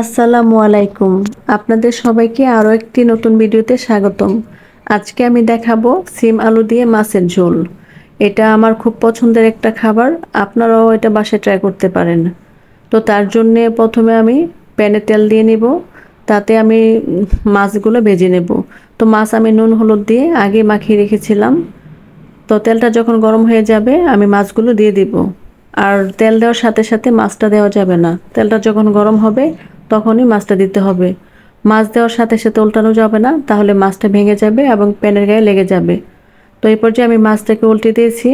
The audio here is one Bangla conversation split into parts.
আসসালামু আলাইকুম। আপনাদের সবাইকে আরও একটি নতুন ভিডিওতে স্বাগতম। আজকে আমি দেখাবো সিম আলু দিয়ে মাছের ঝোল। এটা আমার খুব পছন্দের একটা খাবার। আপনারাও এটা বাসায় ট্রাই করতে পারেন। তো তার জন্যে প্রথমে আমি প্যানে তেল দিয়ে নিব। তাতে আমি মাছগুলো ভেজে নেব। তো মাছ আমি নুন হলুদ দিয়ে আগে মাখিয়ে রেখেছিলাম। তো তেলটা যখন গরম হয়ে যাবে আমি মাছগুলো দিয়ে দিব। আর তেল দেওয়ার সাথে সাথে মাছটা দেওয়া যাবে না। তেলটা যখন গরম হবে তখনই মাছটা দিতে হবে। মাছ দেওয়ার সাথে সাথে উল্টানো যাবে না, তাহলে মাছটা ভেঙে যাবে এবং প্যানের গায়ে লেগে যাবে। তো এই পর্যায়ে আমি মাছটাকে উল্টে দিয়েছি।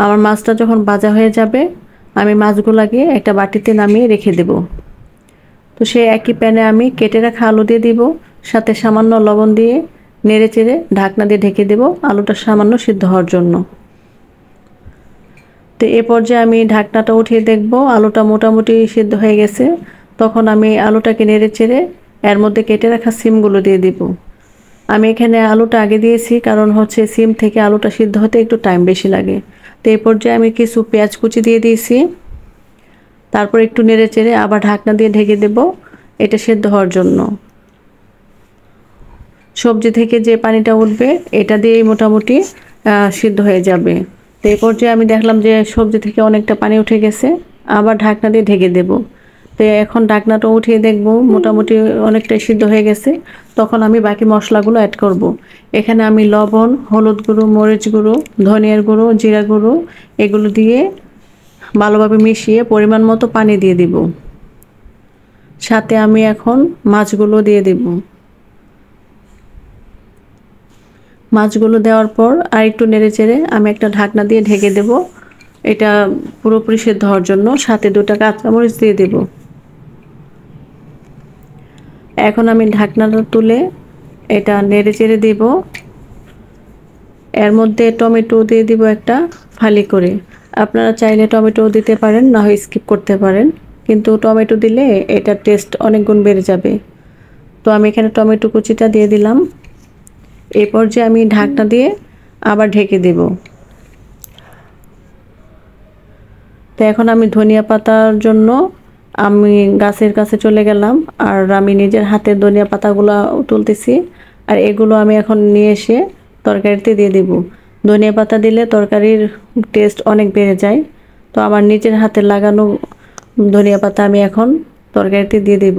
আমার মাছটা যখন ভাজা হয়ে যাবে আমি মাছগুলোকে একটা বাটিতে নামিয়ে রেখে দেব। তো সেই একই প্যানে আমি কেটে রাখা আলু দিয়ে দিব, সাথে সামান্য লবণ দিয়ে নেড়ে চেড়ে ঢাকনা দিয়ে ঢেকে দেব আলুটা সামান্য সিদ্ধ হওয়ার জন্য। তো এ পর্যায়ে আমি ঢাকনাটা উঠিয়ে দেখব আলুটা মোটামুটি সিদ্ধ হয়ে গেছে। তখন আমি আলুটাকে নেড়ে চেড়ে এর মধ্যে কেটে রাখা সিমগুলো দিয়ে দিব। আমি এখানে আলুটা আগে দিয়েছি কারণ হচ্ছে সিম থেকে আলুটা সিদ্ধ হতে একটু টাইম বেশি লাগে। তো এই পর্যায়ে আমি কিছু পেঁয়াজ কুচি দিয়ে দিয়েছি। তারপর একটু নেড়ে চেড়ে আবার ঢাকনা দিয়ে ঢেকে দেব এটা সিদ্ধ হওয়ার জন্য। সবজি থেকে যে পানিটা উঠবে এটা দিয়েই মোটামুটি সিদ্ধ হয়ে যাবে। তো এই পর্যায়ে আমি দেখলাম যে সবজি থেকে অনেকটা পানি উঠে গেছে, আবার ঢাকনা দিয়ে ঢেকে দেব। তো এখন ঢাকনাটা উঠিয়ে দেখব মোটামুটি অনেকটাই সিদ্ধ হয়ে গেছে। তখন আমি বাকি মশলাগুলো অ্যাড করব। এখানে আমি লবণ, হলুদ গুঁড়ো, মরিচ গুঁড়ো, ধনিয়ার গুঁড়ো, জিরা গুঁড়ো এগুলো দিয়ে ভালোভাবে মিশিয়ে পরিমাণ মতো পানি দিয়ে দিব। সাথে আমি এখন মাছগুলো দিয়ে দেব। মাছগুলো দেওয়ার পর আর একটু নেড়েচেড়ে আমি একটা ঢাকনা দিয়ে ঢেকে দেব এটা পুরোপুরি সিদ্ধ হওয়ার জন্য। সাথে 2টা কাঁচামরিচ দিয়ে দেব। এখন আমি ঢাকনাটা তুলে এটা নেড়েচেড়ে দেব। এর মধ্যে টমেটো দিয়ে দিব একটা ফালি করে। আপনারা চাইলে টমেটো দিতে পারেন, না হয় স্কিপ করতে পারেন, কিন্তু টমেটো দিলে এটার টেস্ট অনেক গুণ বেড়ে যাবে। তো আমি এখানে টমেটো কুচিটা দিয়ে দিলাম। এই পর্যায়ে আমি ঢাকনা দিয়ে আবার ঢেকে দেব। তো এখন আমি ধনিয়া পাতার জন্য আমি গাছের কাছে চলে গেলাম, আর আমি নিজের হাতে ধনিয়া পাতাগুলো তুলতেছি। আর এগুলো আমি এখন নিয়ে এসে তরকারিতে দিয়ে দেব। ধনিয়া পাতা দিলে তরকারির টেস্ট অনেক বেড়ে যায়। তো আমার নিজের হাতে লাগানো ধনিয়া পাতা আমি এখন তরকারিতে দিয়ে দেব।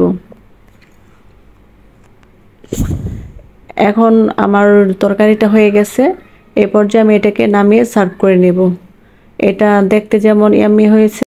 এখন আমার তরকারিটা হয়ে গেছে। এই পর্যায়ে আমি এটাকে নামিয়ে সার্ভ করে নেব। এটা দেখতে যেমন ইয়াম্মি হয়েছে।